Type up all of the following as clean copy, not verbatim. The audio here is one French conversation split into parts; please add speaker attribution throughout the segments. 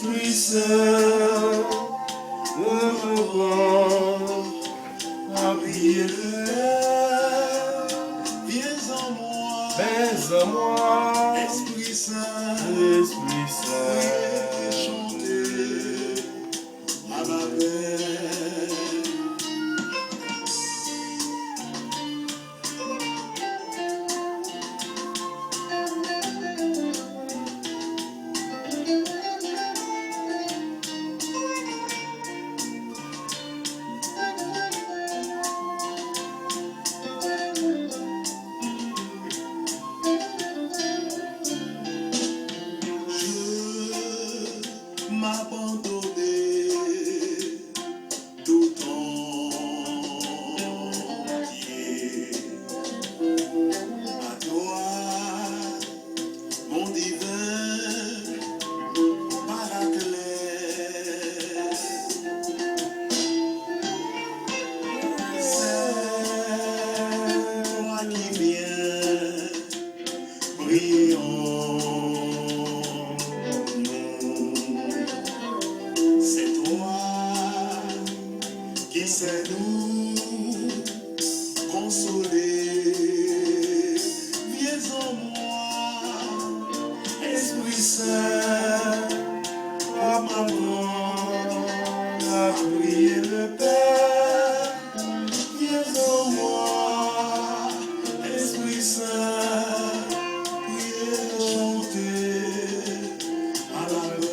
Speaker 1: Esprit Saint, me rend à prier le Père. Viens en moi, Esprit Saint, chanter à la paix. M'abandonner tout entier à toi, mon divin Paraclet. C'est toi qui viens briller en nous. C'est toi qui sais nous consoler. Viens en moi, Esprit Saint, à m'apprendre à prier le Père. Viens en moi, Esprit Saint, prier, chanter à la paix.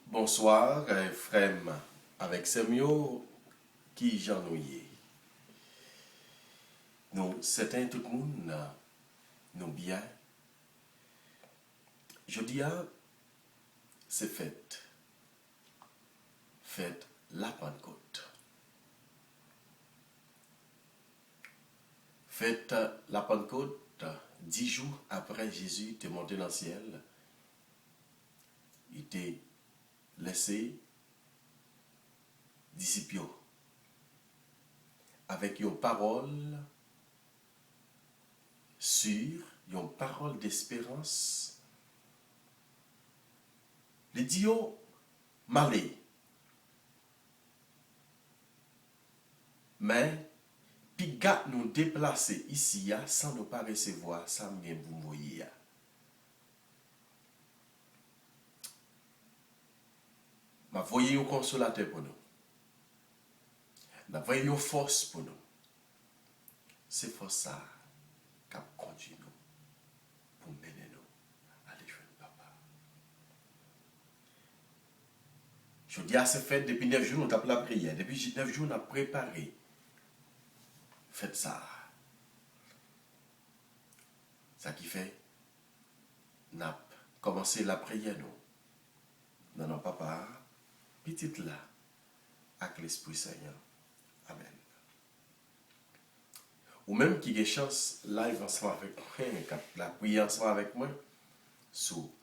Speaker 2: Bonsoir, frère, avec Semio qui j'en ouye. Nous, certains tout le monde, nous bien. Je dis, c'est fête. Fête la Pentecôte. Fête la Pentecôte, 10 jours après Jésus était monté dans le ciel. Il était laissé disciples avec une parole sûre, une parole d'espérance. Les dieux malais. Mais, puis gars nous déplacer ici sans nous pas recevoir ça me vous voyez. Ma voyez un consolateur pour nous. Ma voyez une force pour nous. C'est force ça qui conduit nous pour mener nous à aller jouer papa. Je dis à ce fait, depuis 9 jours, nous avons la prière. Depuis 9 jours, nous avons préparé. Faites ça. Ça qui fait, nous avons commencé la prière, nous. Non, non, papa, petite là, avec l'Esprit Seigneur. Amen. Ou même qui a chance live ensemble avec moi, la prière ensemble avec moi, sous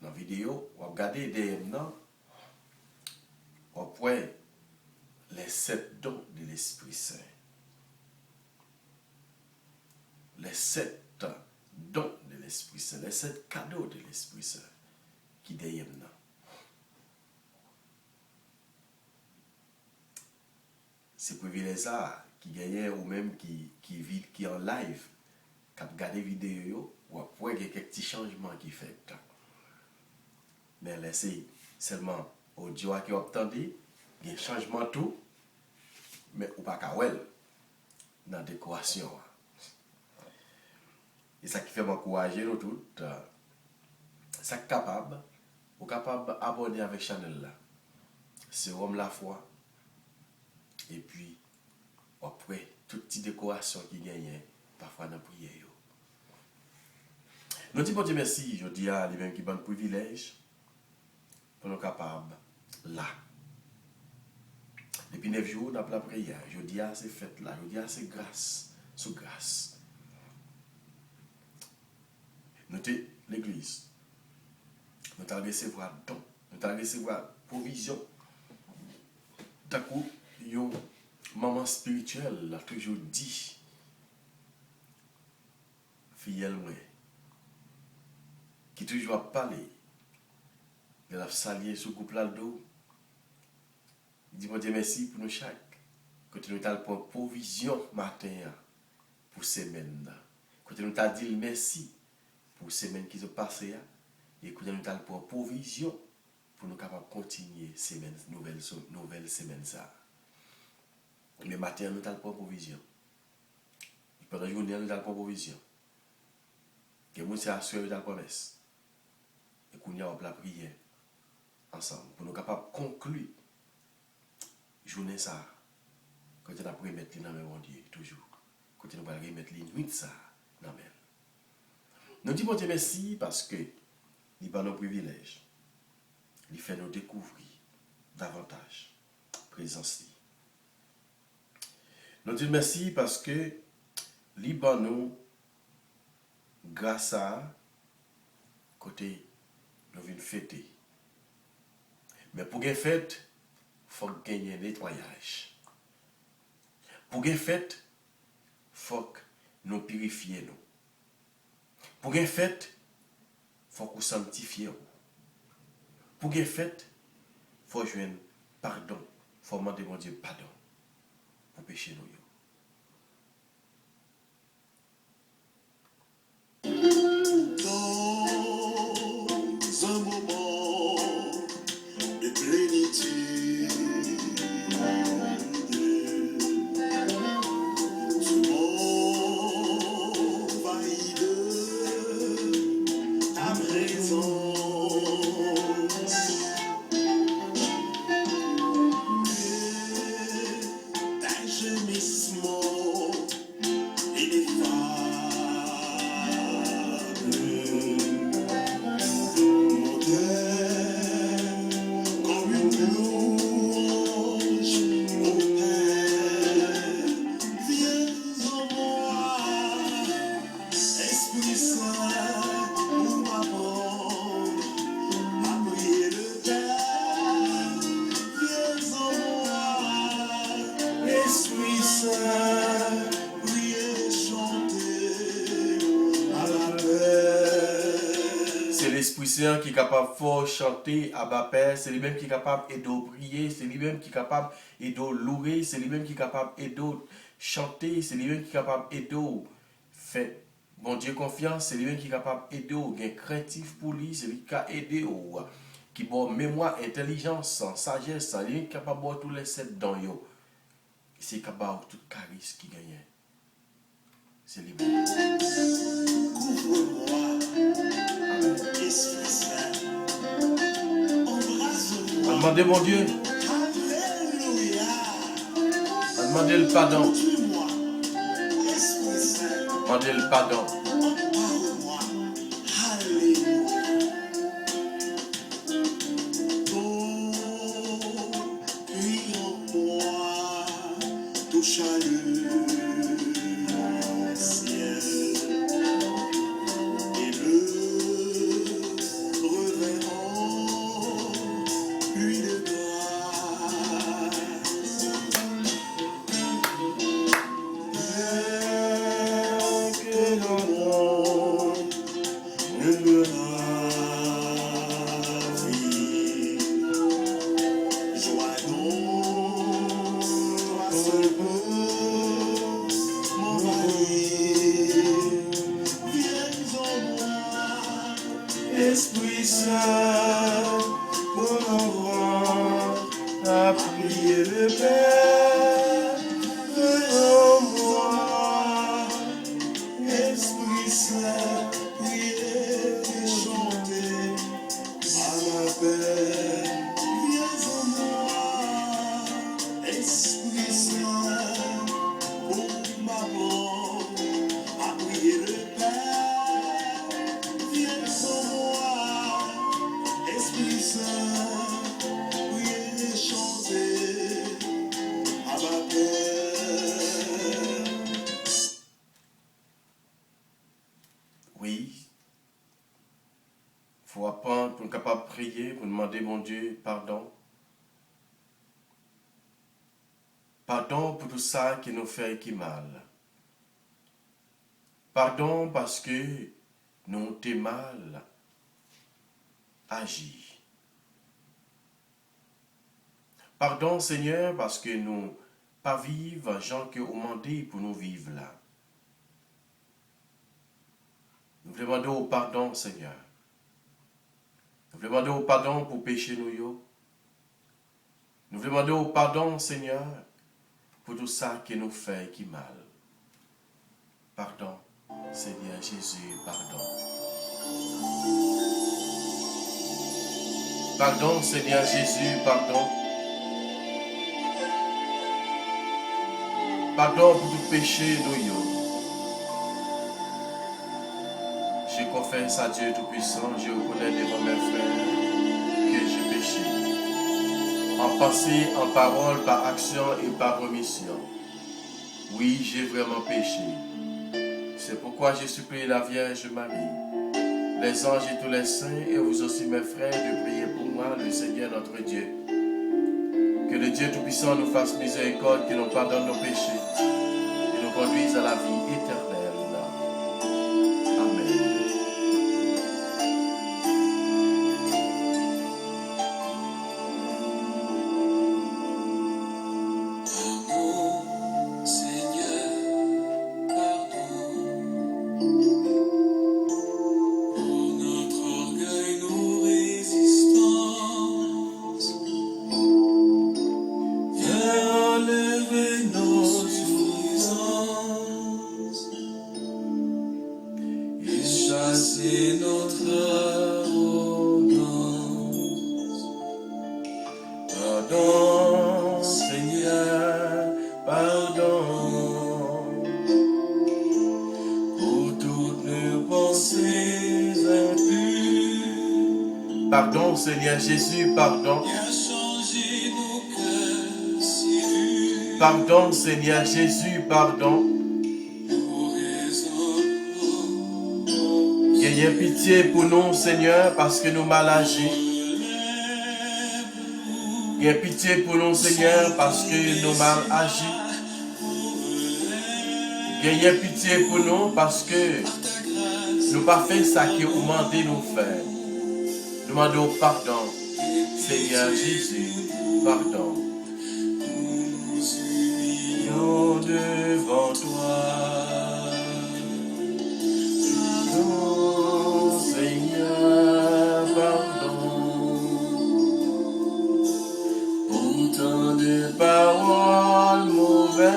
Speaker 2: dans la vidéo, on regarde derrière nous, on voit les 7 dons de l'Esprit Saint. Les 7 dons de l'Esprit Saint, les 7 cadeaux de l'Esprit Saint qui derrière nous. C'est privilège ça qui gagne ou même qui en live, qui regarde vidéo ou après il y a quelques petits changements qui fait. Mais laissez seulement audio qui obtenu, il y a un changement tout, mais ou pas qu'à dans la décoration. Et ça qui fait m'encourager nous tous, ça capable, ou capable abonner avec channel là. C'est Rome la foi. Et puis, après, toute petite décoration qui gagne, parfois dans la prière. Nous disons bon Dieu merci, je dis à lui-même qui donne privilège pour nous capables là. Depuis 9 jours, on a la prière. Je dis à ces fêtes là, je dis à ces grâces, sous grâce. Notez l'église. Nous allons recevoir don, nous allons recevoir provision. D'un coup, une maman spirituelle a toujours dit, fille moi, qui toujours a parlé, elle a salué ce couple là d'eau. Il dit, mon Dieu, merci pour nous chaque. Quand nous avons pour provision matin pour semaine. Quand nous avons dit merci pour semaine qui se passée. Et quand nous avons pour provision pour nous capables continuer semaine, nouvelle semaine ça. Mais matin, nous avons pour provision. Et pendant la journée, nous avons pour provision. Et nous avons assuré la promesse. Et nous avons la prière ensemble pour nous capables de conclure journée ça. Quand on a pris mettre dans mon Dieu, toujours. Quand on va remettre les nuits ça dans même. Nous disons Dieu merci parce que il va nos privilèges. Il fait nous découvrir davantage présence. Nous disons merci parce que il va nous grâce à côté nous venons fêter. Mais pour gagner fête, il faut gagner un nettoyage. Pour gagner fête, il faut que nous purifions nous. Pour gagner fête, il faut que nous sanctifions. Pour gagner fête, il faut jouer pardon. Il faut demander mon Dieu pardon pour pécher nous.
Speaker 1: Dans un moment de plénitude, tu m'envahis de ta présence. Tes gémissements ineffables, mon cœur comme une louange au Père. Viens en moi, Esprit Saint, pour m'apprendre à prier le Père. Viens en moi, Esprit Saint, prier, chanter à la paix.
Speaker 2: C'est l'Esprit Saint qui est capable de chanter à bas Père, c'est lui-même qui est capable de prier, c'est lui-même qui est capable de louer, c'est lui-même qui est capable de chanter, c'est lui-même qui est capable de faire bon Dieu confiance, c'est lui-même qui est capable d'aider, gain créatif pour lui, c'est lui qui a aidé, qui bon mémoire, intelligence, sagesse, lui qui est capable de tous les 7 dans yo. C'est capable de tout charisme qui gagne. C'est lui-même.
Speaker 1: Couvre-moi, Esprit Saint, embrasse-moi.
Speaker 2: Demandez mon Dieu,
Speaker 1: Alléluia.
Speaker 2: demandez le pardon,
Speaker 1: Tue-moi, Esprit Saint,
Speaker 2: demandez le pardon.
Speaker 1: empare-moi. Alléluia. Puis en moi, touche à le ciel et le revêt en pluie de grâce. Que le monde ne me ravit. Joie donc, toi seul peux m'envahir. Viens en moi, Esprit Saint, pour m'avoir à prier le Père. Viens en moi, Esprit Saint, prier et chanter à la paix. Viens en moi, Esprit Saint,
Speaker 2: prier pour demander, mon Dieu, pardon. Pardon pour tout ça qui nous fait qui mal. Pardon parce que nous t'es mal agi. Pardon, Seigneur, parce que nous pas vivre gens que vous demandez pour nous vivre là. Nous demandons pardon, Seigneur. Nous demandons pardon pour pécher nous yo. Nous demandons pardon, Seigneur, pour tout ça qui nous fait qui mal. Pardon, Seigneur Jésus, pardon. Pardon, Seigneur Jésus, pardon. Pardon pour tout péché, nous yo. Je confesse à Dieu Tout-Puissant, je reconnais devant mes frères que j'ai péché. En pensée, en parole, par action et par omission. Oui, j'ai vraiment péché. C'est pourquoi j'ai supplié la Vierge Marie, les anges et tous les saints, et vous aussi mes frères, de prier pour moi, le Seigneur notre Dieu. Que le Dieu Tout-Puissant nous fasse miséricorde, qu'il nous pardonne nos péchés, et nous conduise à la vie éternelle. Amen. Pardon, Seigneur, pardon, pour toutes nos pensées impures. Pardon, Seigneur Jésus, pardon. Pardon, Seigneur Jésus, pardon. Ayez pitié pour nous, Seigneur, parce que nous mal agi. Ayez pitié pour nous, Seigneur, parce que nous mal agi. Ayez pitié pour nous, parce que nous pas fait ça que vous demandez nous faire. Nous demandons pardon, Seigneur Jésus, pardon. Nous devant toi. Seigneur, pardon pour tant de paroles mauvaises.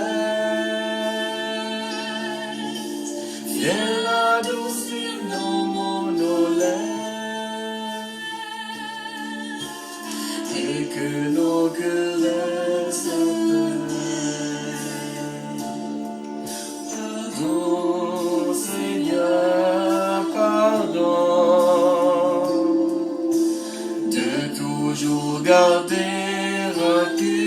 Speaker 2: Viens adoucir nos monologues et que nos querelles s'apaisent. Pardon, Seigneur, pardon de toujours garder rancune.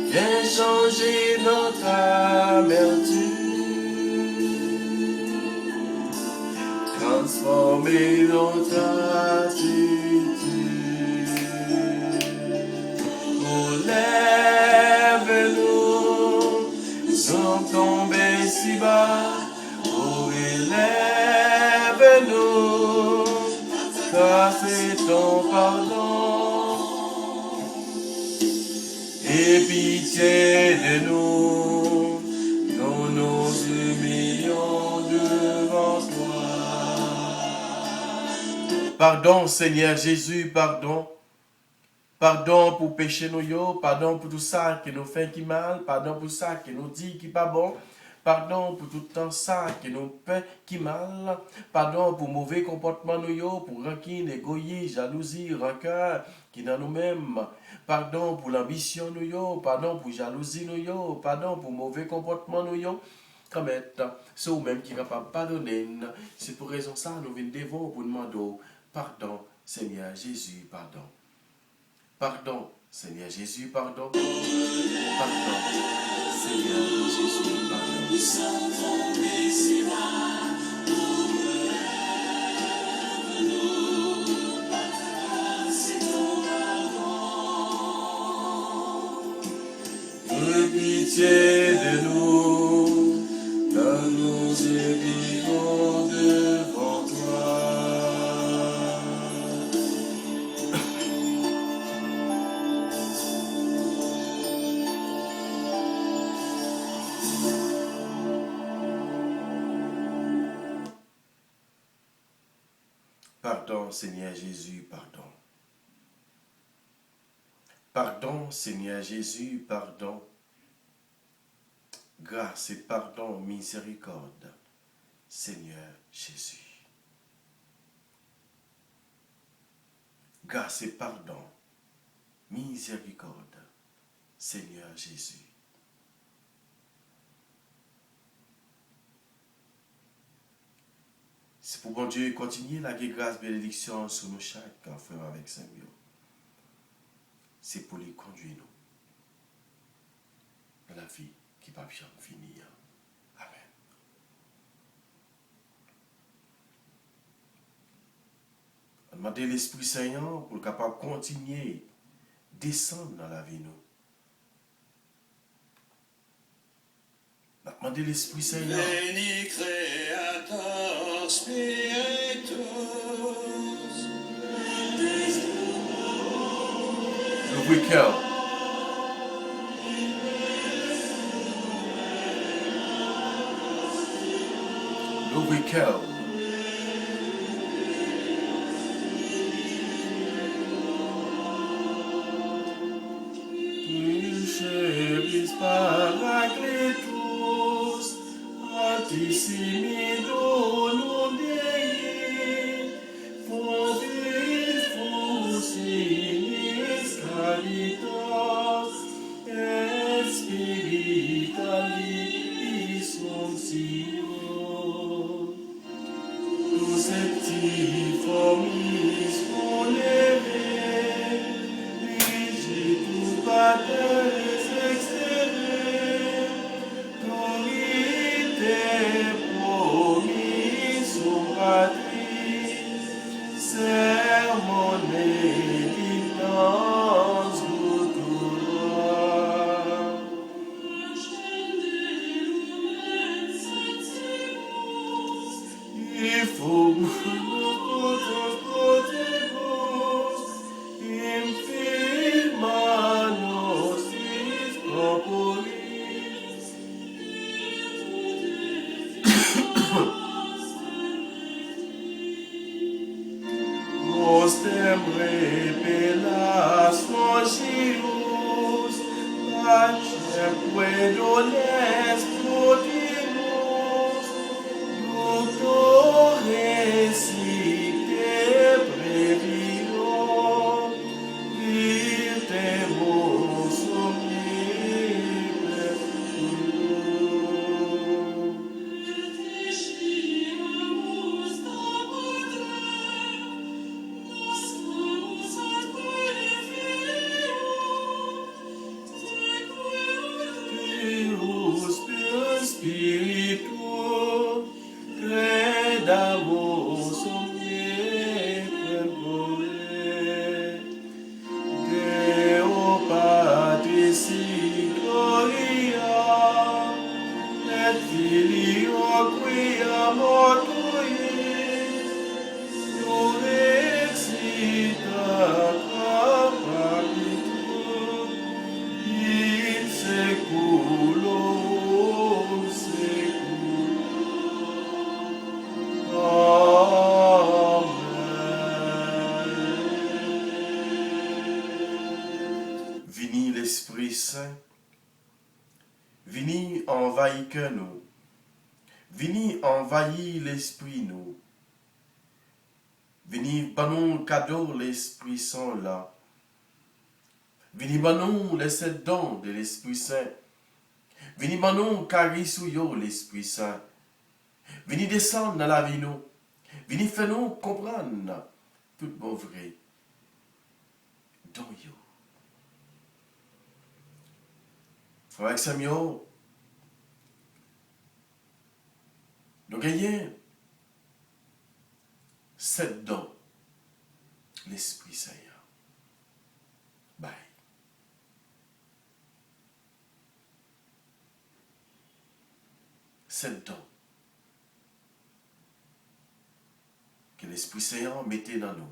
Speaker 2: Viens changer notre amertume, transformer notre attitude. Relève-nous, nous sommes tombés si bas. Oh, élève-nous, car c'est ton pardon. Et pitié de nous, nous nous humilions devant toi. Pardon, Seigneur Jésus, pardon. Pardon pour pécher nous yo, pardon pour tout ça qui nous fait qui mal, pardon pour ça qui nous dit qui pas bon. Pardon pour tout temps ça qui nous fait qui mal. Pardon pour mauvais comportement nous yo, pour rancune, égoïsme, jalousie, rancœur qui dans nous-mêmes. Pardon pour l'ambition nous yo, pardon pour jalousie nous yo, pardon pour mauvais comportement nous yo. Comme c'est vous-même qui est capable de pardonner. C'est pour raison ça nous venons devant pour demander pardon, Seigneur Jésus, pardon. Pardon, Seigneur Jésus, pardon. Pardon, Seigneur Jésus, pardon.
Speaker 1: aie pitié de nous, car nous vivons devant toi.
Speaker 2: Pardon, Seigneur Jésus, pardon. Pardon, Seigneur Jésus, pardon. Grâce et pardon, miséricorde, Seigneur Jésus. Grâce et pardon, miséricorde, Seigneur Jésus. C'est pour bon Dieu continuer la grâce, bénédiction sur nous chaque frère avec Saint-Mieux. C'est pour les conduire nous dans la vie qui va bien finir. Amen. On demande l'Esprit Saint pour le capable de continuer descendre dans la vie nous. On demande l'Esprit Saint.
Speaker 1: Veni Creator Spiritus.
Speaker 2: L'ouvre cœur. L'ouvre cœur.
Speaker 1: Chebis Paracletus, Antissimido non Dei, Fovifus inis caritas, et spiritualis Sio. Tus septiformis volere, Digitus Pateris extere, Dorite promissum Patris, sermone dignans cultura. Ostem repelas longius, pacem dones prodinus, Doctores te previo, virtemus omnipresum. Spiritu, credamus omnipotente, Deo Patris gloria, et Filio quia mortuis, Durexita capacitur, in seculum seculum. Amen.
Speaker 2: Vini l'Esprit Saint, vini envahir que nous, vini envahir l'Esprit nous, vini banon cadeau l'Esprit Saint là, vini banon les 7 dons de l'Esprit Saint, vini banon carisouyo l'Esprit Saint, vini descendre dans la vie nous, vini faire nous comprendre tout bon vrai, don yo. Frère Samuel, nous gagnons 7 dons, l'Esprit Saint. Bye. 7 dons que l'Esprit Saint mettait dans nous.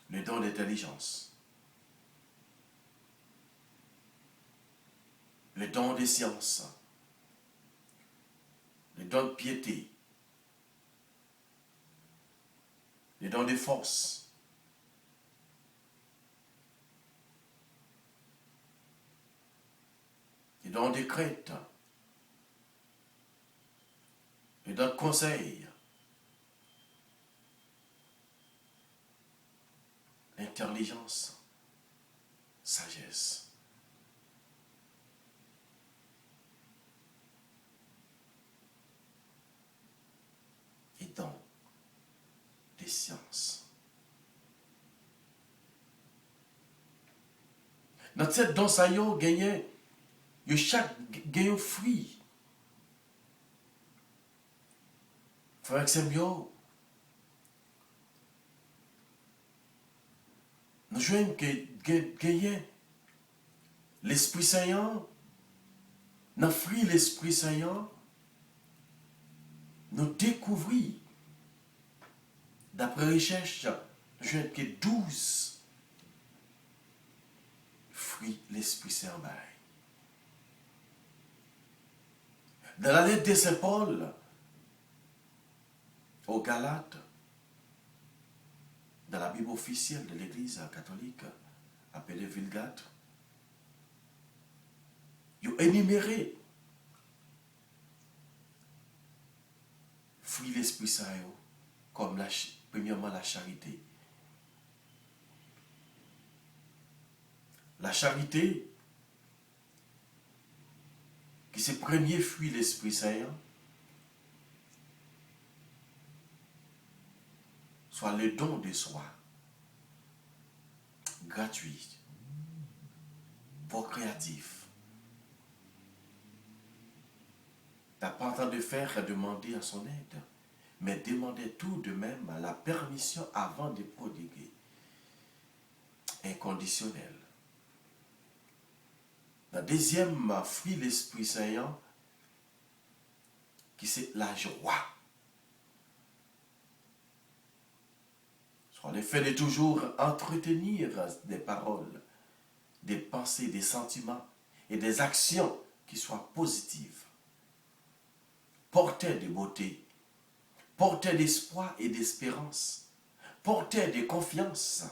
Speaker 2: Le don d'intelligence, le don de science, le don de piété, le don de force, le don de crainte, le don de conseil, l'intelligence, sagesse. Et don des sciences. Dans cette don ça yo gagné, yo chaque gagne un fruit. Frère Xemio, nous jouons gagner l'Esprit Saint, dans fruit l'Esprit Saint, nous découvrons, d'après recherche, nous jouons que 12 fruits l'Esprit Saint. Dans la lettre de Saint Paul aux Galates, dans la Bible officielle de l'Église catholique, appelée Vulgate, ils ont énuméré fruit l'Esprit Saint comme premièrement la charité. La charité, qui c'est le premier fruit l'Esprit Saint, soit le don de soi, gratuit, procréatif. T'as pas en train de faire et demander à son aide, mais demander tout de même à la permission avant de prodiguer. Inconditionnel. La deuxième fruit l'Esprit Saint, qui c'est la joie. Soit le fait de toujours entretenir des paroles, des pensées, des sentiments et des actions qui soient positives, porteurs de beauté, porteurs d'espoir et d'espérance, porteurs de confiance,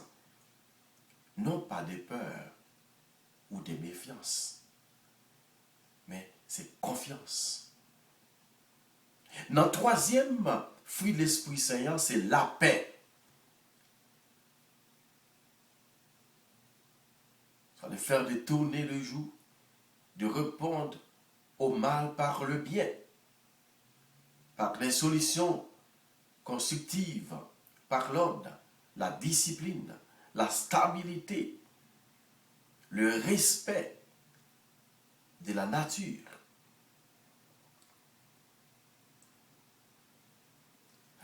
Speaker 2: non pas de peur ou de méfiance, mais c'est confiance. Dans le troisième fruit de l'Esprit Saint, c'est la paix. Ça va faire détourner le joug, de répondre au mal par le bien, par les solutions constructives, par l'ordre, la discipline, la stabilité, le respect de la nature.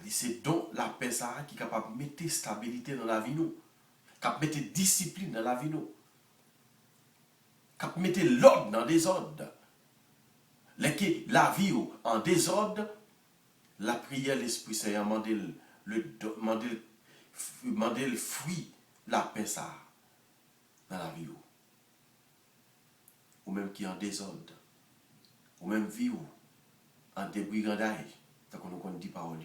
Speaker 2: C'est donc la paix qui est capable de mettre stabilité dans la vie, nous, capable de mettre discipline dans la vie, nous, capable de mettre l'ordre dans le désordre. La vie en désordre, la prière, l'Esprit Saint a demandé le fruit, la paix ça, dans la vie. Ou même qui est en désordre, ou même vie en débrigandage, tant qu'on nous dit parole.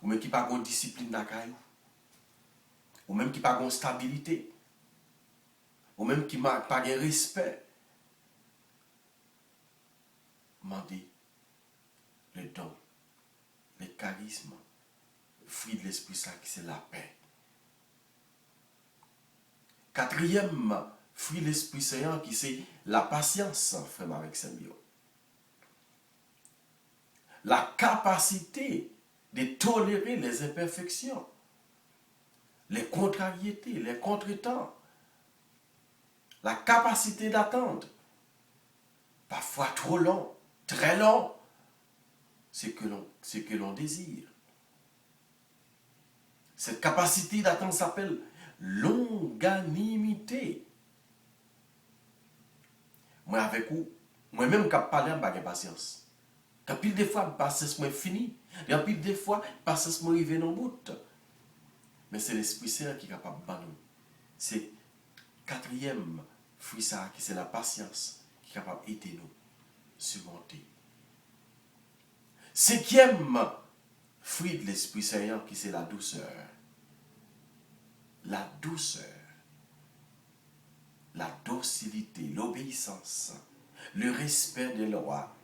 Speaker 2: Ou même qui n'a pas de discipline dans la caille, ou même qui n'a pas de stabilité, ou même qui n'a pas de respect. Mandez le don, le charisme, le fruit de l'Esprit Saint, qui c'est la paix. Quatrième fruit de l'Esprit Saint, qui c'est la patience, frère Marek Sembio. La capacité de tolérer les imperfections, les contrariétés, les contretemps, la capacité d'attendre, parfois trop long, très long, ce que l'on désire. Cette capacité d'attendre s'appelle longanimité. Moi avec vous, Moi-même, quand je parle, je n'ai pas de patience. Quand pile des fois, patience moi fini. Et pile des fois, patience moi arrive dans le bout. Mais c'est l'Esprit Saint qui est capable de nous. C'est quatrième fruit ça, qui c'est la patience, qui est capable d'aider nous surmonter. Cinquième fruit de l'Esprit Saint, qui c'est la douceur. La douceur, la docilité, l'obéissance, le respect des lois,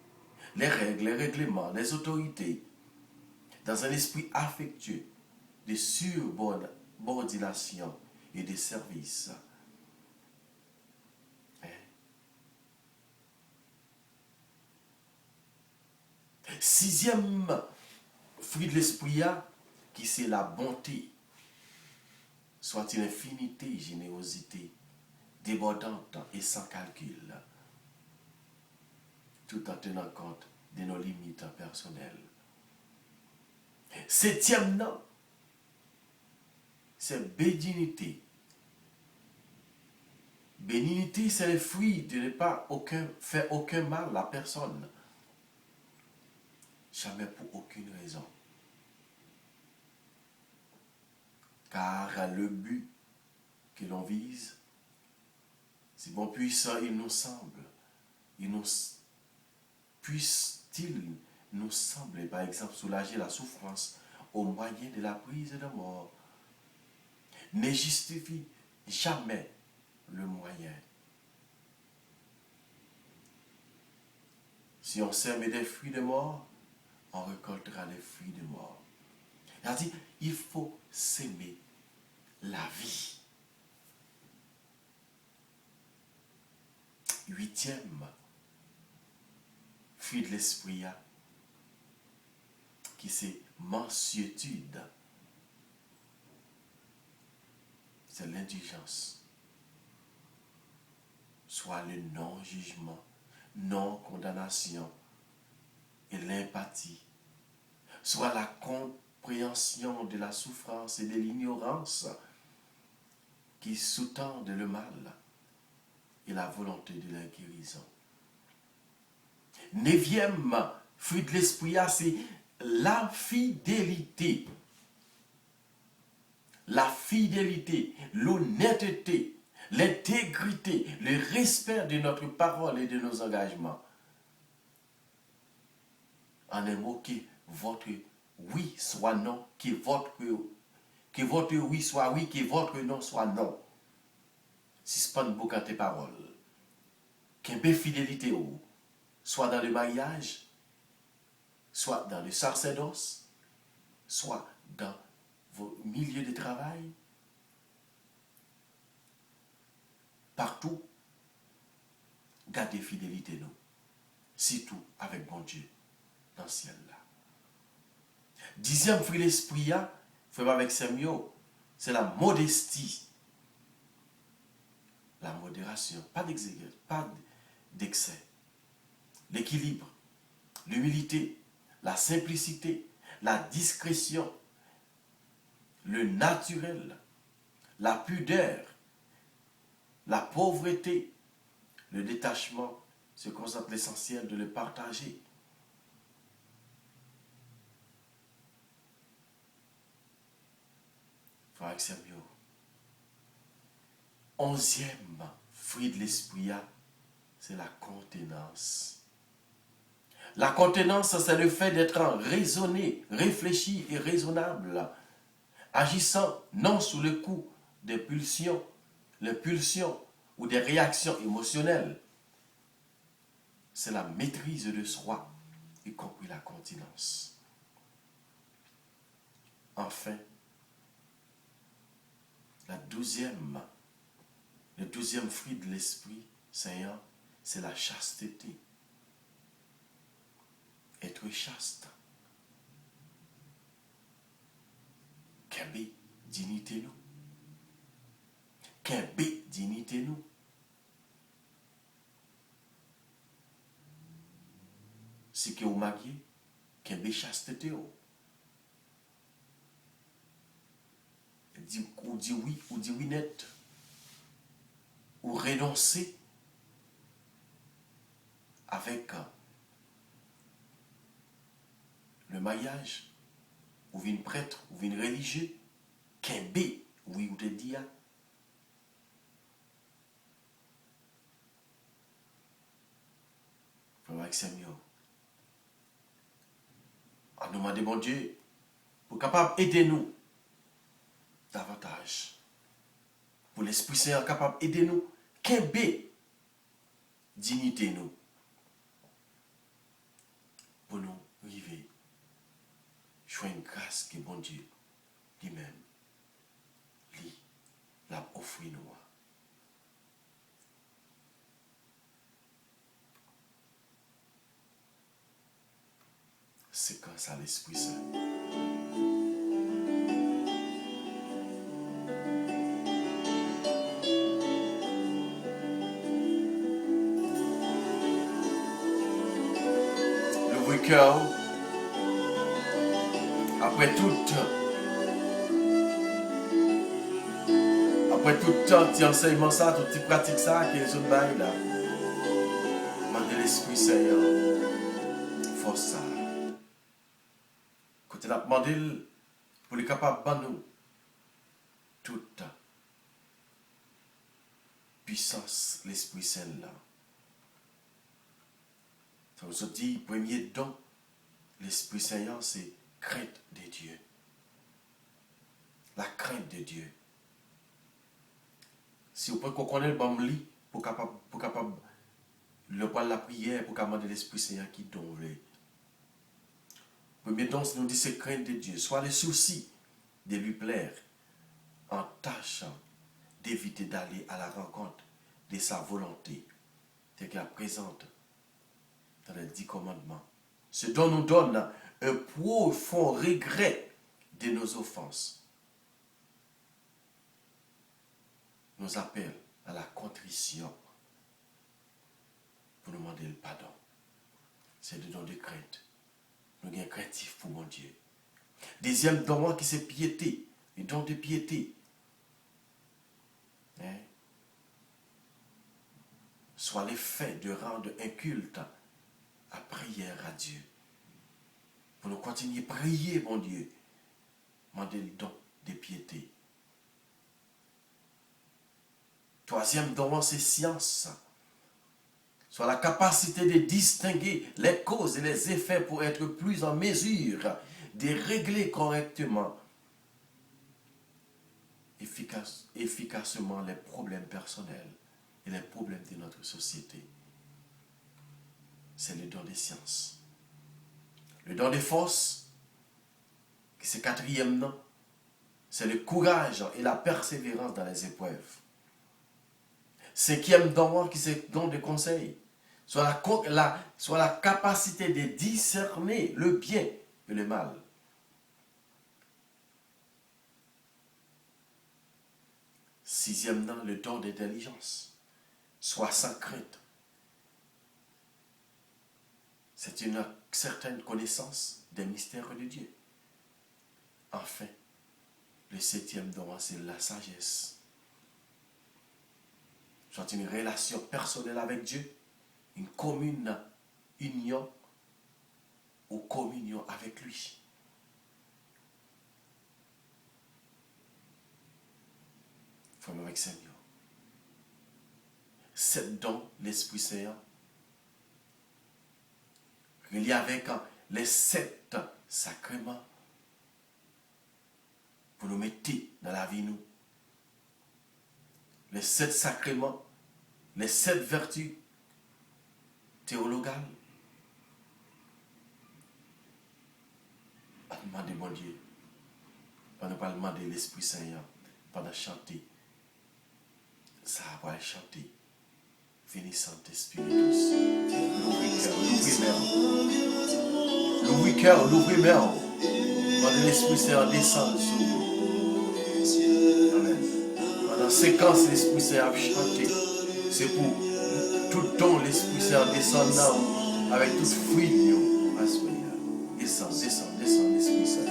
Speaker 2: les règles, les règlements, les autorités, dans un esprit affectueux de subordination et de service. Sixième fruit de l'esprit, qui c'est la bonté, soit une infinité, générosité, débordante et sans calcul, tout en tenant compte de nos limites personnelles. Septième nom, c'est bénignité. Bénignité, c'est le fruit de ne pas faire aucun mal à personne. Jamais pour aucune raison. Car le but que l'on vise, si bon puissant il nous semble, puisse-t-il nous sembler, par exemple, soulager la souffrance au moyen de la prise de mort, ne justifie jamais le moyen. Si on sème des fruits de mort, on récoltera les fruits de mort. C'est-à-dire, il faut s'aimer la vie. Huitième fruit de l'esprit, qui c'est mansuétude. C'est l'indulgence. Soit le non-jugement, non-condamnation et l'empathie. Soit la compréhension de la souffrance et de l'ignorance qui sous-tendent le mal et la volonté de la guérison. Neuvième fruit de l'esprit, c'est la fidélité. La fidélité, l'honnêteté, l'intégrité, le respect de notre parole et de nos engagements. En un mot, que votre oui soit non, que votre oui soit oui, que votre non soit non. Si ce n'est pas une boucle de paroles, qu'un peu fidélité, soit dans le mariage, soit dans le sacerdoce, soit dans vos milieux de travail, partout, gardez fidélité, nous. Surtout avec bon Dieu, dans le ciel là. Dixième fruit de l'esprit, fait avec Samuel, c'est la modestie. La modération, pas d'excès. L'équilibre, l'humilité, la simplicité, la discrétion, le naturel, la pudeur, la pauvreté, le détachement, se concentre l'essentiel de le partager. Frère Samuel. Onzième fruit de l'esprit, c'est la contenance. La contenance, c'est le fait d'être raisonné, réfléchi et raisonnable, agissant non sous le coup des pulsions, les pulsions ou des réactions émotionnelles. C'est la maîtrise de soi, y compris la continence. Enfin, le douzième fruit de l'Esprit Saint, c'est la chasteté. Être chaste. Qu'un dignité nous. Qu'un dignité nous. Si que vous mariez, qu'un chasteté. Ou dit oui net. Ou renoncer avec le mariage, ou une prêtre, ou une religieux, qu'un B, oui, ou te dit, frère Maxime, on nous demande, bon Dieu, pour capable d'aider nous davantage. Pour l'Esprit Saint capable d'aider nous, qu'un B, dignité nous, pour nous arriver, jouer une grâce que bon Dieu, lui-même, lui, l'a offert nous. C'est quand ça l'Esprit Saint. Le cœur, après tout petit enseignement ça, tout petit pratique ça, qui est les autres bails là, demandez l'Esprit Saint, force ça. Quand il a demandé pour les capables de nous toute puissance, l'Esprit Saint là. Ça vous dit, premier don, l'Esprit Saint, c'est crainte de Dieu. La crainte de Dieu. Si vous pouvez connaître le bon lit, pour capable le pas la prière, pour demander l'Esprit Saint qui donne. Premier don, nous dit c'est crainte de Dieu. Soit le souci de lui plaire, en tâchant d'éviter d'aller à la rencontre de sa volonté, telle qu'elle présente dans les 10 commandements. Ce dont nous donne un profond regret de nos offenses. Nous appelle à la contrition pour nous demander le pardon. C'est le don de crainte. Nous sommes craintifs pour mon Dieu. Deuxième don qui c'est piété. Le don de piété. Soit l'effet de rendre un culte à prière à Dieu. Pour nous continuer à prier, mon Dieu. Demander le don de piété. Troisième don, c'est science. Soit la capacité de distinguer les causes et les effets pour être plus en mesure de régler correctement, efficacement les problèmes personnels et les problèmes de notre société. C'est le don des sciences. Le don des forces, c'est quatrième nom, c'est le courage et la persévérance dans les épreuves. Cinquième don, qui c'est le don de conseil, soit la capacité de discerner le bien et le mal. Sixième don, le don d'intelligence, soit sans crainte. C'est une certaine connaissance des mystères de Dieu. Enfin, le septième don, c'est la sagesse. Soit une relation personnelle avec Dieu, une commune union ou communion avec lui. Frère avec Seigneur. Sept dons, l'Esprit Saint, relié avec les 7 sacrements pour nous mettre dans la vie, nous. Les 7 sacrements, les 7 vertus théologales. On demande mon Dieu, on ne pas demander l'Esprit Saint pendant chanter. Ça va chanter. Venez Saint-Esprit-Tous. L'ouvrir cœur, l'ouvrir mer. Pendant l'Esprit Saint descend sur nous. Amen. Pendant séquence, l'Esprit Saint a chanté. C'est pour tout don l'Esprit Saint descendant avec tout fruit. Descend, descend, descend l'Esprit Saint.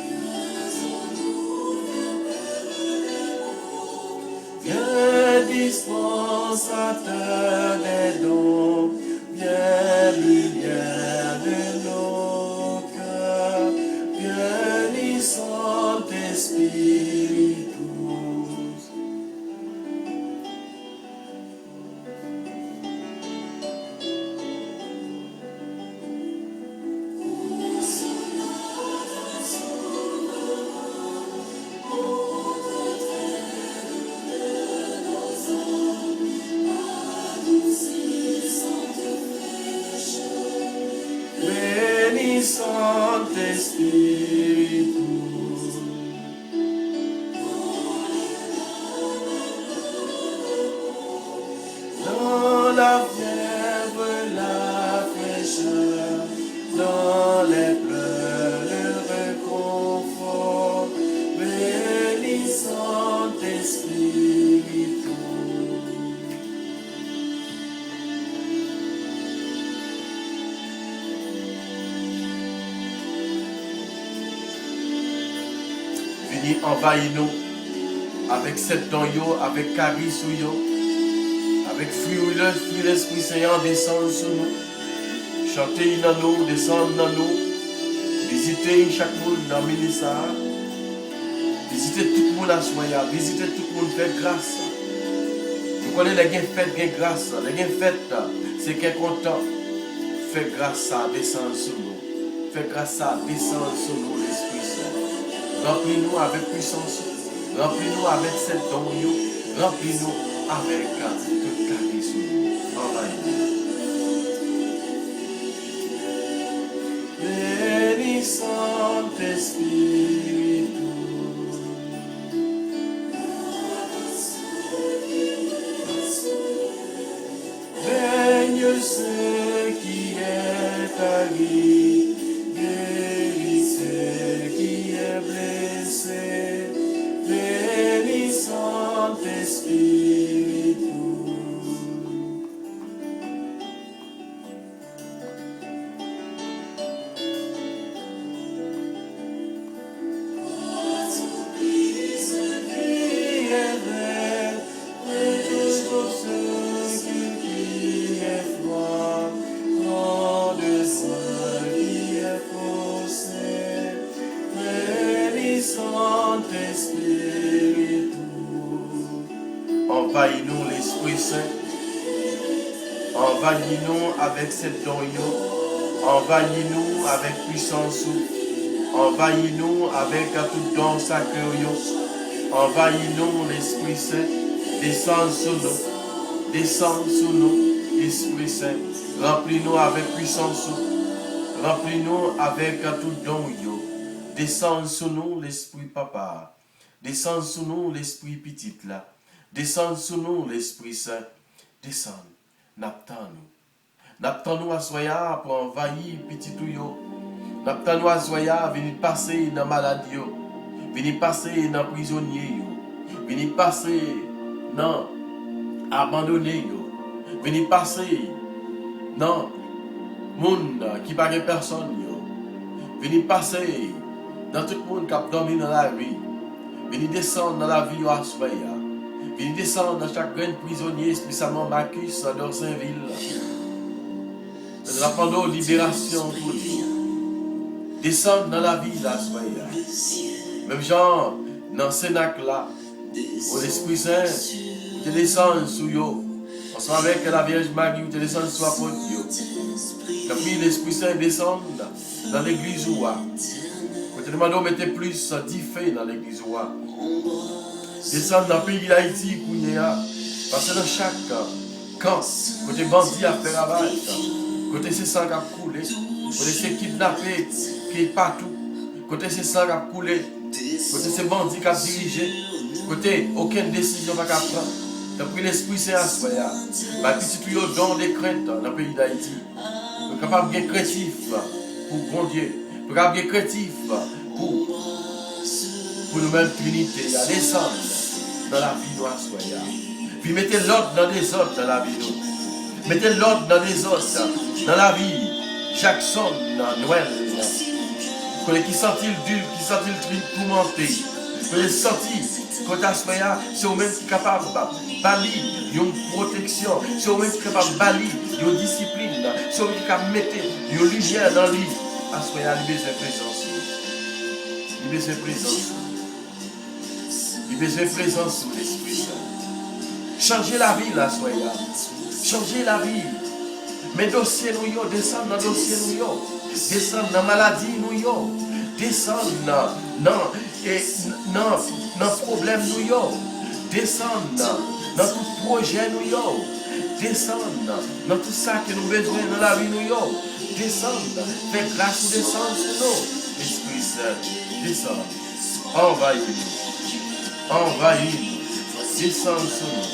Speaker 2: Viens dispensateur des dons, viens lui Veni Saint-Esprit, dans la fièvre, la fraîcheur, dans les pleurs, le réconfort, béni Saint-Esprit. Vini envahis-nous avec cette don yo, avec charisme yo, avec fruit l'Esprit Saint descend sur nous. Chantez dans nous, descendre dans nous. Visitez chaque monde dans le ministère. Visitez tout le monde à soya. Visitez tout le monde, faites grâce. Vous connaissez les fêtes, les grâce. Les fêtes, c'est qu'un content. Faites grâce à descendre sur nous. Faites grâce à descendre sur nous, l'Esprit Saint. Remplis-nous avec puissance. Remplis-nous avec cette don. Remplis-nous avec tout charisme. Envahis-nous. Béni Saint-Esprit, baigne ce qui est tagué, guéris ce qui est blessé. Béni Saint-Esprit. Envahis-nous l'Esprit Saint. Envahis-nous avec cette don. Envahis-nous avec puissance. Envahis-nous avec tout don sacré. Envahis-nous l'Esprit Saint. Descends sur nous. Descends sur nous, Esprit Saint. Remplis-nous avec puissance. Remplis-nous avec tout don. Descends sur nous l'Esprit Papa. Descends sur nous l'Esprit Petit là. Descends sur nous l'Esprit Saint. Descends. N'attends-nous. N'attends-nous à soya pour envahir petit tout yo. N'attends-nous à soya venir passer dans maladie yo. Venir passer dans prisonnier yo. Venir passer dans abandonné yo. Venir passer dans monde qui pas de personne yo. Venir passer dans tout le monde qui a dormi dans la vie. Venir descendre dans la vie yo à soya. Venir descendre dans chaque grain prisonnier, spécialement Marcus dans Saint-Ville. Nous appelons libération pour lui. Descendre dans la vie là, soyez. Même genre, dans le Sénac là, où l'Esprit Saint, tu descends sur eux. Ensemble avec la Vierge Marie, tu descends sur l'apôtre. Et puis l'Esprit Saint descend dans l'église où. Quand tu demandes de mettre plus d'effet dans l'église où. Descendre dans le pays d'Haïti, parce que dans chaque camp, côté bandit à faire ravage, côté c'est sang qui a coulé, côté c'est kidnappé qui est partout, côté c'est sang qui a coulé, côté c'est bandit qui a dirigé, côté aucune décision pas prendre. Depuis l'Esprit Saint à soi, bah petit tuyau don des craintes dans le pays d'Haïti, pour capable de créatif pour bon Dieu, pour capable de créatif pour nous-mêmes l'unité, à descendre dans la vie de la soya. Puis mettez l'ordre dans les autres dans la vie. Mettez l'ordre dans les autres dans la vie. Jackson, Noël. Qui sent-il dur, qui sent-il tourmenté. Qui senti, quand la soya, c'est au même qui est capable de balayer une protection. C'est au même qui est capable de balayer une discipline. C'est au même qui est capable de mettre une lumière dans lui. La soya, il besoin de présence. Il besoin de présence. Il besoin de présence sur l'Esprit Saint. Changez la vie là, soyez. Changez la vie. Mais dossier nous yo, descendre dans le dossier nous yo. Descendre dans la maladie nous yo. Descendre dans problème nous yo. Descendre dans tout projet nous yo. Descendre dans tout ça que nous besoin dans la vie nous yo. descendre. Fais grâce ou descendre sur nous. Esprit Saint, descend. Envahis-nous. Envahis-nous. Descends sur nous.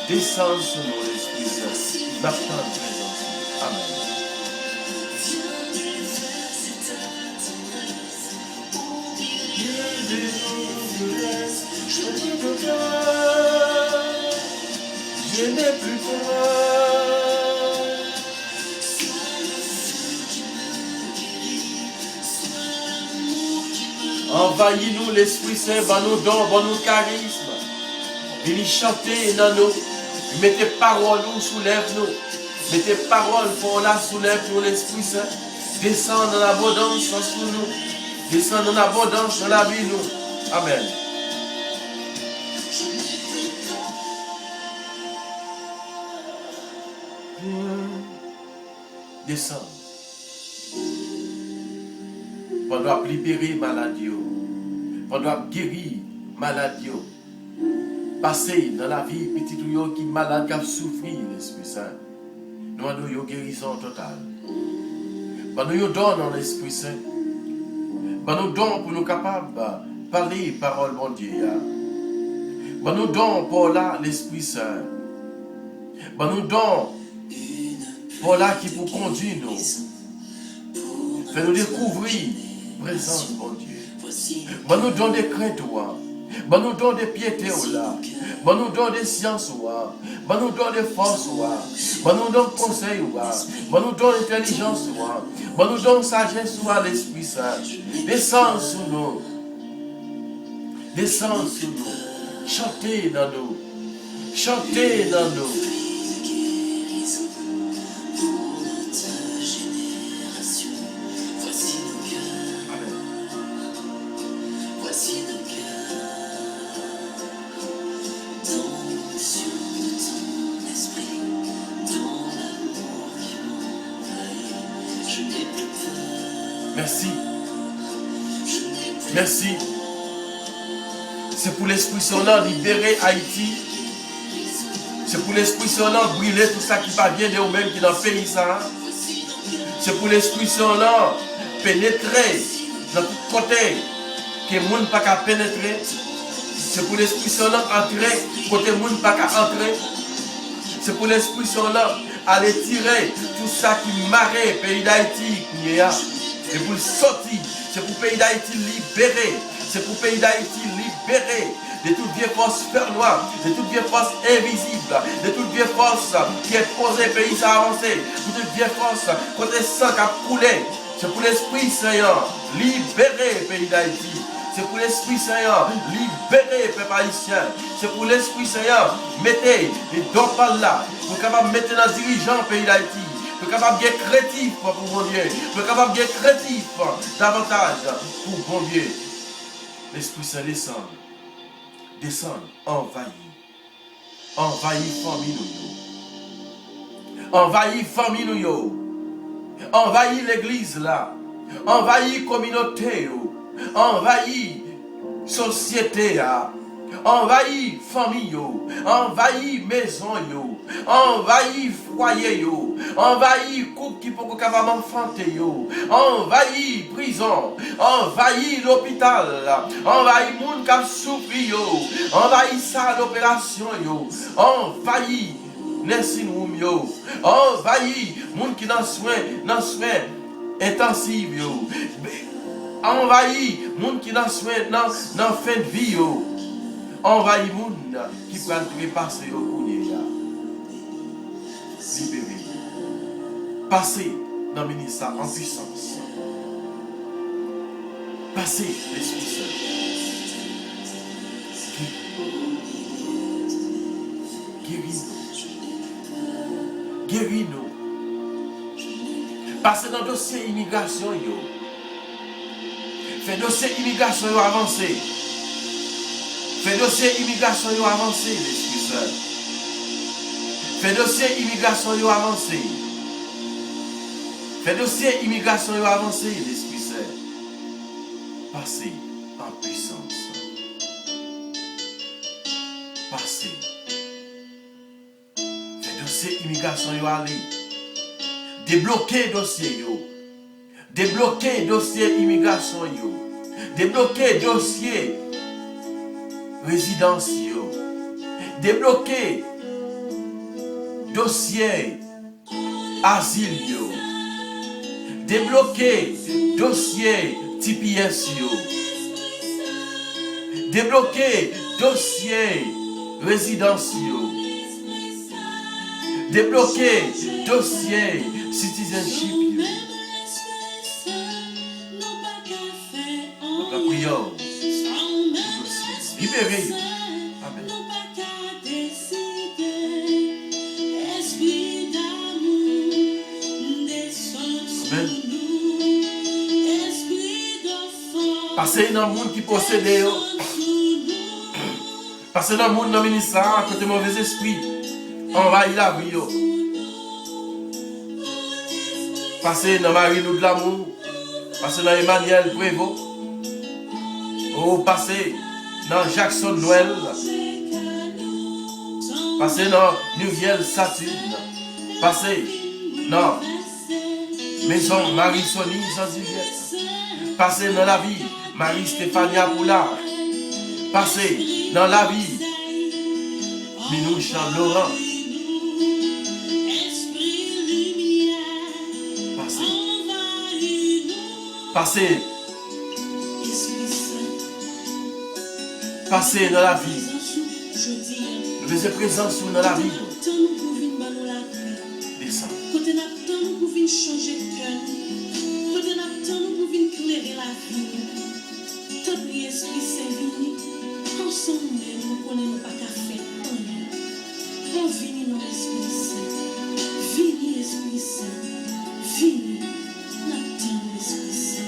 Speaker 2: Descends sur nous, l'Esprit Saint. Maintenant, présence. Amen. Je n'ai plus peur. Envahis-nous, l'Esprit Saint, par nos dons, par nos charismes. Venez chanter dans nous. Mettez paroles, nous soulève-nous. Mettez paroles pour la soulève-nous, l'Esprit Saint. Descends dans l'abondance sur nous. Descends dans l'abondance dans la vie, nous. Amen. Descends. On doit libérer maladie. On doit guérir maladie. Passer dans la vie, petit ou qui est malade, qui a souffert, l'Esprit Saint. Nous avons une guérison totale. Nous donnons dans l'Esprit Saint. Nous donnons pour nous capables de parler parole mon Dieu. Nous donnons pour là l'Esprit Saint. Nous donnons pour là qui pour conduire nous. Fait nous découvrir la présence mon Dieu. Nous donnons des craintes. Nous donnons des piétés là. Nous donnons des sciences. Nous donnons des forces. Nous donnons conseils. Nous donnons intelligence. Nous donnons sagesse à l'Esprit Saint. Descends sur nous. Descends sur nous. Chantez dans nous. Chantez dans nous. Merci. Merci. C'est pour l'Esprit Saint libérer Haïti. C'est pour l'Esprit Saint brûler tout ça qui va bien de nous-mêmes qui dans le pays. C'est pour l'Esprit Saint pénétrer dans tout côté que le monde n'a pas pénétrer. C'est pour l'Esprit Saint entrer côté le monde n'a pas entrer. C'est pour l'Esprit Saint aller tirer tout ça qui marrait le pays d'Haïti. C'est pour le sortir, c'est pour le pays d'Haïti libérer, c'est pour le pays d'Haïti libérer de toute vieille force fer noire, de toute vieille force invisible, de toute vieille force qui est posée, le pays à avancer, de toute vieille force côté sang qui a coulé. C'est pour l'Esprit Saint libérer le pays d'Haïti. C'est pour l'Esprit Saint libérer le peuple haïtien. C'est pour l'Esprit Saint mettez les dons par là, pour capable mettre dans le dirigeant le pays d'Haïti. Pour capable d'être créatif pour bon Dieu. Pour capable d'être créatif davantage pour bon Dieu. L'Esprit Saint descend. Descend, envahit. Envahit famille nous. Envahit famille nous. Envahit l'église là. Envahit communauté. Envahit société. Envahit famille, envahit maison, envahit foyer, envahit couple qui peut capable enfanter, envahit prison, envahit l'hôpital, envahit monde qui a souffert, envahit ça l'opération, envahit nursing room, envahit monde qui dans soins intensifs, envahit monde qui dans soins dans fin de vie. Envahit monde qui peut trépasser au courrier. Libéré. Passez dans le ministère en puissance. Passez l'Esprit Saint. Guéris-nous. Guéris-nous. Passez dans le dossier immigration. Fait dossier immigration avancé. Fait dossier immigration avancé, l'Esprit Saint. Fait dossier immigration avancé. Fait dossier immigration avancé, l'Esprit Saint. Passez en puissance. Passez. Fait dossier immigration aller. Débloquer dossier yo. Débloquer dossier immigration yo. Débloquer dossier résidence yo. Débloquer dossier asile yo. Débloquer dossier TPS yo. Débloquer dossier résidence yo. Débloquer dossier citizenship yo. Donc la prière, libérez. Amen. Amen. Passez dans le monde qui possède. Passez dans le monde dans le ministère, côté mauvais esprit. Envahit la vie. Passez dans Marie-Lou de l'amour. Passez dans Emmanuel Prévost. Oh, passez dans Jackson Noël. Passez dans Muriel Saturne. Passez dans Maison Marie-Sonie Jean-Juliette. Passez dans la vie Marie-Stéphania Poulard. Passez dans la vie Minoucha Laurent. Passez. Passez dans la vie. Nous faisons présence dans la vie. Descends.
Speaker 3: Côté n'a pas nous pour venir changer de cœur. Côté n'a pas nous pour venir éclairer la vie. Tant pis Esprit Saint vini. Ensemble nous connaissons pas qu'à faire rien. On vini dans l'Esprit Saint. Vini Esprit Saint. Vini. N'attend l'Esprit Saint.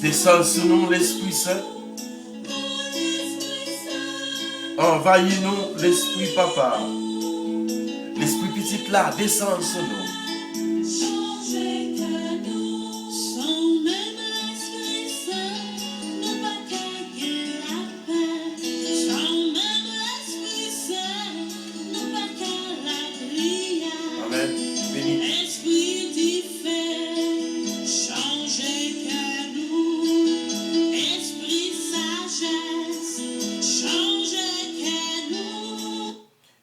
Speaker 2: Descends sur nous l'Esprit Saint. Envahis-nous l'Esprit Papa. L'Esprit Petit là, descend sur nous. Amen. Béni.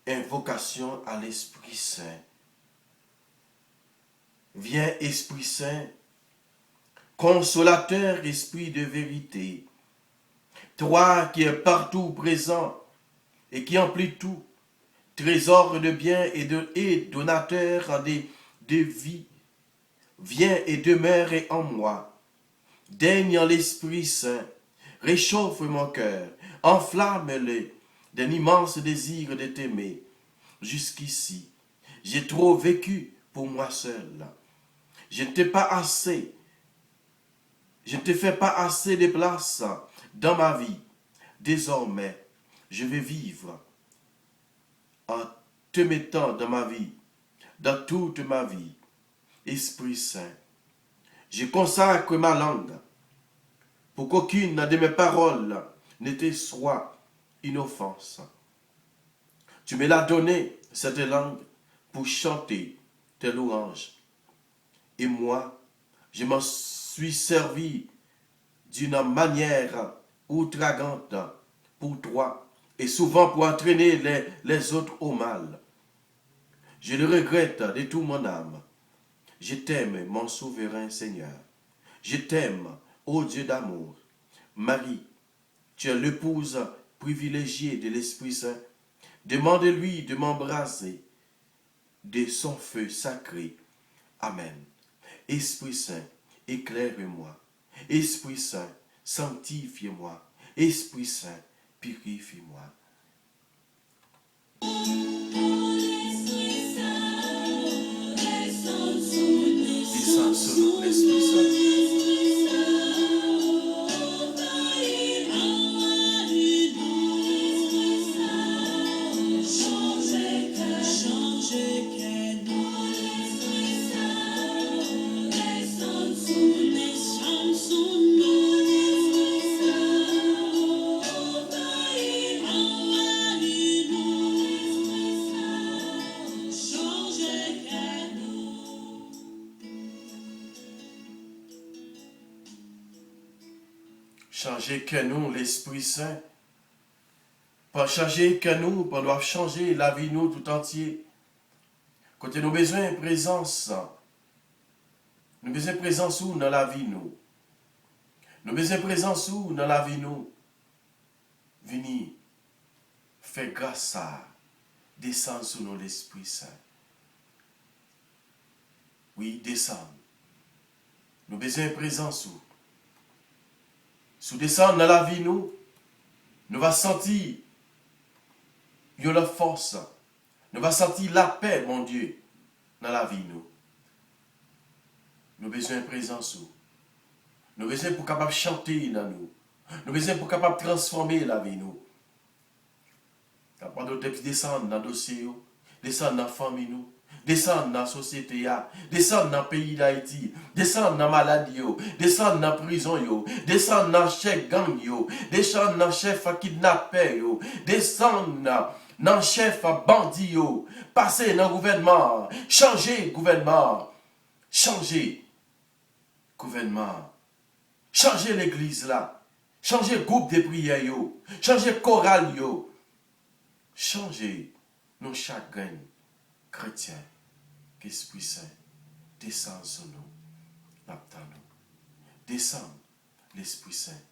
Speaker 2: Invocation à l'Esprit Saint. Viens, Esprit Saint, consolateur, esprit de vérité, toi qui es partout présent et qui emplis tout, trésor de biens et donateur de vie, viens et demeure en moi. Daigne en l'Esprit Saint, réchauffe mon cœur, enflamme-le d'un immense désir de t'aimer. Jusqu'ici, j'ai trop vécu pour moi seul. Je ne t'ai pas assez, je ne te fais pas assez de place dans ma vie. Désormais, je vais vivre en te mettant dans ma vie, dans toute ma vie. Esprit Saint, je consacre ma langue pour qu'aucune de mes paroles ne te soit une offense. Tu me l'as donné, cette langue, pour chanter tes louanges. Et moi, je m'en suis servi d'une manière outragante pour toi et souvent pour entraîner les autres au mal. Je le regrette de toute mon âme. Je t'aime, mon souverain Seigneur. Je t'aime, ô Dieu d'amour. Marie, tu es l'épouse privilégiée de l'Esprit Saint. Demande-lui de m'embraser de son feu sacré. Amen. Esprit Saint, éclaire-moi. Esprit Saint, sanctifie-moi. Esprit Saint, purifie-moi. Descends sur nous, l'Esprit Saint. changer que nous, l'Esprit Saint. Pas changer que nous, pas doit changer la vie nous tout entier. Côté nous besoin de présence. Nous besoin de présence où dans la vie nous. Nous besoin de présence où dans la vie nous. Venez, fais grâce à descendre sur nous l'Esprit Saint. Oui, descendre. Nous besoin de présence où. Sous descendre dans la vie nous, nous va sentir la force. Nous va sentir la paix, mon Dieu, dans la vie nous. Nous besoin de présence où. Nous besoin pour capable chanter dans nous. Nous besoin pour capable transformer la vie nous. Capable de descendre dans le dossier, descendre dans la famille nous, descendre dans la société, descendre dans le pays d'Haïti, descendre dans la maladie, descendre dans la prison, descendre dans le chef gang, descendre dans le chef kidnappé, descendre dans le chef bandit, passer dans le gouvernement, changer le gouvernement, changer le gouvernement, changer l'église là, changer le groupe de prières, changer le choral, changer nous chacun chrétien, qu'Esprit Saint descend sur nous, l'attend nous, descend l'Esprit Saint,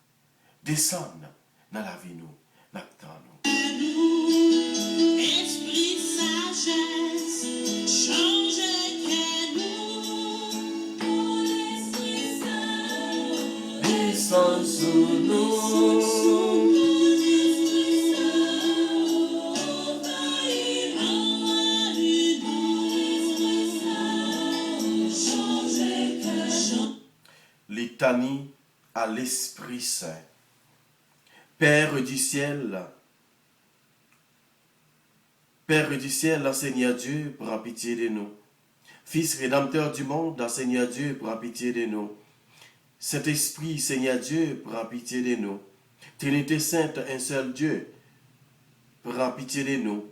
Speaker 2: descend dans la vie nous, l'attend nous.
Speaker 3: Esprit sagesse, changez que nous. Oh, l'Esprit Saint,
Speaker 2: Descend sur nous. Litanie à l'Esprit Saint. Père du ciel, Seigneur Dieu, prends pitié de nous. Fils rédempteur du monde, Seigneur Dieu, prends pitié de nous. Saint-Esprit, Seigneur Dieu, prends pitié de nous. Trinité Sainte, un seul Dieu, prends pitié de nous.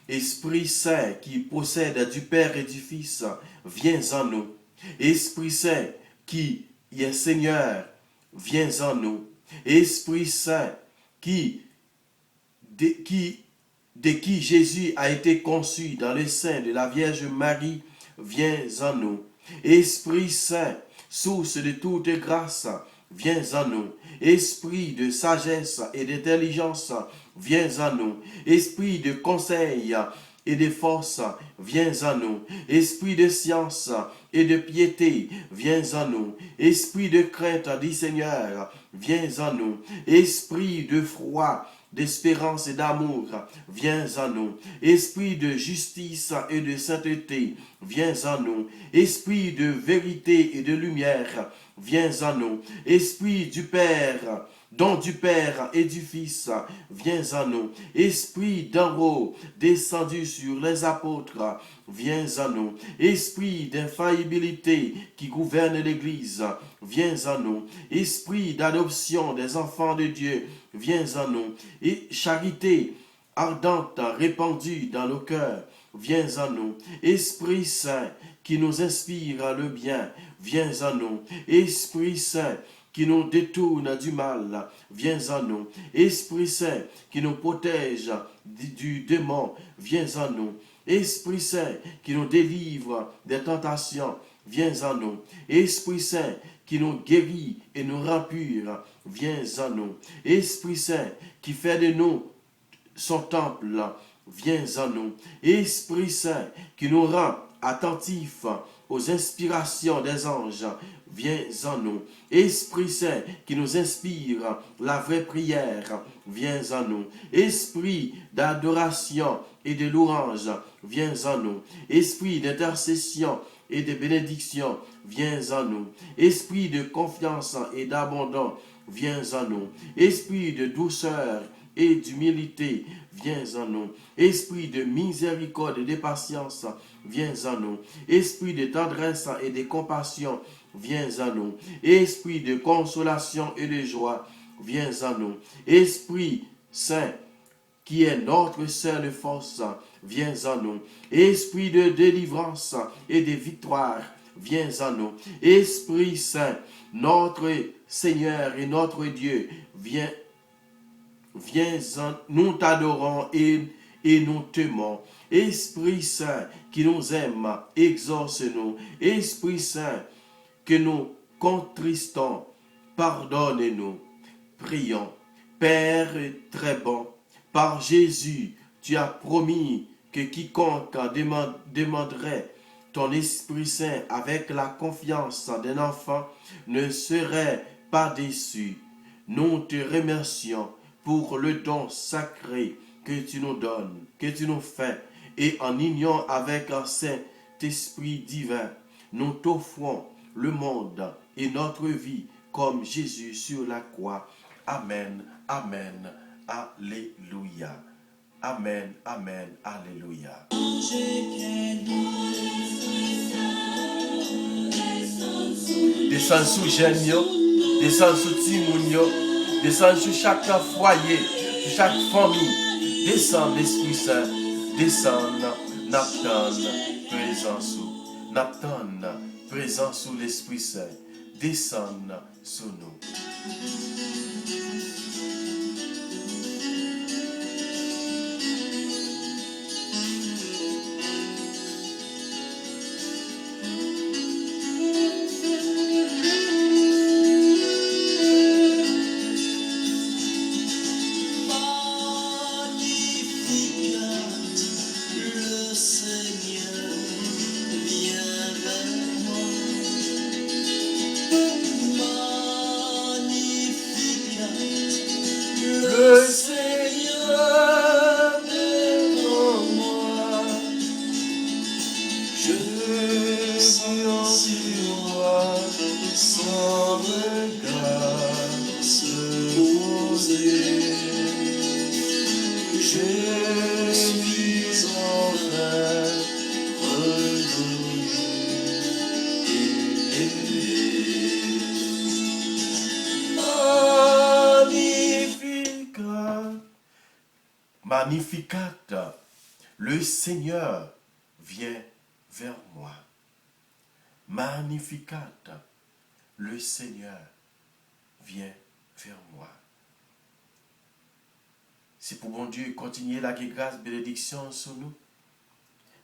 Speaker 2: Esprit Saint qui possède du Père et du Fils, viens en nous. Esprit Saint qui est Seigneur, viens en nous. Esprit Saint de qui Jésus a été conçu dans le sein de la Vierge Marie, viens en nous. Esprit Saint, source de toute grâce, viens en nous. Esprit de sagesse et d'intelligence, viens en nous. Esprit de conseil et de force, viens en nous. Esprit de science et de piété, viens en nous. Esprit de crainte du Seigneur, viens en nous. Esprit de foi, d'espérance et d'amour, viens en nous. Esprit de justice et de sainteté, viens en nous. Esprit de vérité et de lumière, viens en nous. Esprit du Père, don du Père et du Fils, viens en nous. Esprit d'en haut, descendu sur les apôtres, viens en nous. Esprit d'infaillibilité qui gouverne l'Église, viens en nous. Esprit d'adoption des enfants de Dieu, viens en nous. Et charité ardente répandue dans nos cœurs, viens en nous. Esprit Saint qui nous inspire le bien, viens en nous. Esprit Saint qui nous détourne du mal, viens en nous. Esprit Saint qui nous protège du démon, viens en nous. Esprit Saint qui nous délivre des tentations, viens en nous. Esprit Saint qui nous guérit et nous rend purs, viens en nous. Esprit Saint qui fait de nous son temple, viens en nous. Esprit Saint qui nous rend attentifs aux inspirations des anges, viens en nous. Esprit Saint qui nous inspire la vraie prière, viens en nous. Esprit d'adoration et de louange, viens en nous. Esprit d'intercession et de bénédiction, viens en nous. Esprit de confiance et d'abandon, viens en nous. Esprit de douceur et d'humilité, viens en nous. Esprit de miséricorde et de patience, viens en nous. Esprit de tendresse et de compassion, viens en nous. Esprit de consolation et de joie, viens en nous. Esprit Saint, qui est notre seule force, viens en nous. Esprit de délivrance et de victoire, viens en nous. Esprit Saint, notre Seigneur et notre Dieu, viens en, nous t'adorons et nous t'aimons. Esprit Saint qui nous aime, exauce-nous. Esprit Saint que nous contristons, pardonne-nous. Prions. Père très bon, par Jésus, tu as promis que quiconque demanderait ton Esprit Saint avec la confiance d'un enfant ne serait pas déçu. Nous te remercions pour le don sacré que tu nous donnes, que tu nous fais, et en union avec un Saint-Esprit divin, nous t'offrons le monde et notre vie comme Jésus sur la croix. Amen, amen, alléluia. Amen, amen, alléluia. Descends sous Genio, descends sous Timounio, descends sur chaque foyer, sur chaque famille. Descends l'Esprit Saint, descends, Napton, présent sous, Napton, présent sous l'Esprit Saint, descends sous nous. Magnificat, le Seigneur vient vers moi. Magnificat, le Seigneur vient vers moi. C'est pour bon Dieu continuer la grâce, bénédiction sur nous.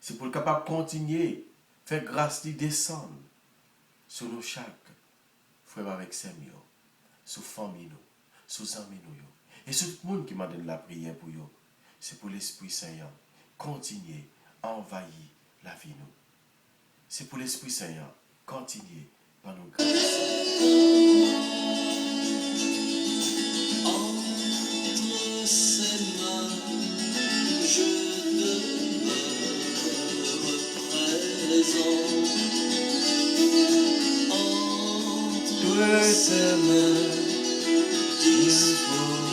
Speaker 2: C'est pour le capable continuer, faire grâce lui descendre sur nous chaque frère avec ses mieux, sur famille nous, sur amis nous. Et sur tout le monde qui m'a donné la prière pour nous. C'est pour l'Esprit Saint, continuer à envahir la vie nous. C'est pour l'Esprit Saint, continuer par nos grâces.
Speaker 4: Entre ses mains, je demeure présent. Entre ses mains, disponible.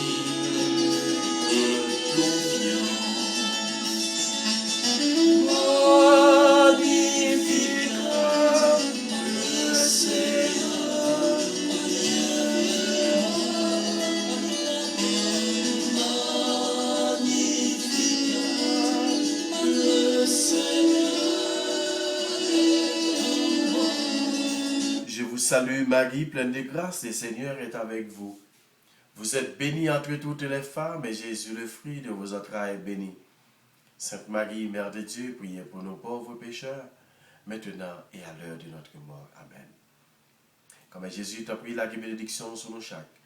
Speaker 2: Salut Marie, pleine de grâce, le Seigneur est avec vous. Vous êtes bénie entre toutes les femmes, et Jésus, le fruit de vos entrailles, est béni. Sainte Marie, Mère de Dieu, priez pour nos pauvres pécheurs, maintenant et à l'heure de notre mort. Amen. Comme Jésus t'a pris la bénédiction sur nous chaque,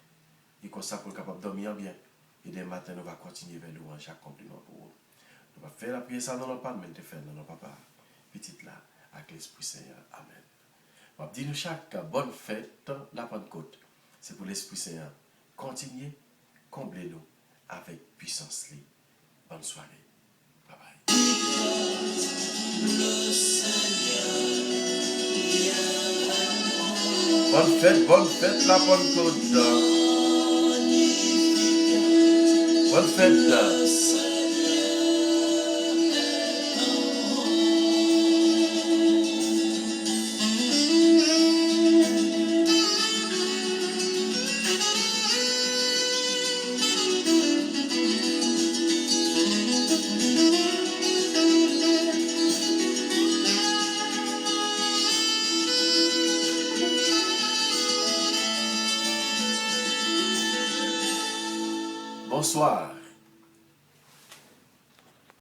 Speaker 2: et comme ça pour être capable de dormir bien. Et dès matin, nous allons continuer vers nous en chaque compliment pour vous. Nous allons faire la prière ça dans nos pas, mais nous faire dans nos papas. Petite là, avec l'Esprit Seigneur. Amen. On va dire nous chaque bonne fête la Pentecôte. C'est pour l'Esprit Saint. Continuez, comblez-nous avec puissance. Bonne soirée. Bye bye. Bonne fête la Pentecôte. Bonne fête. Bonsoir.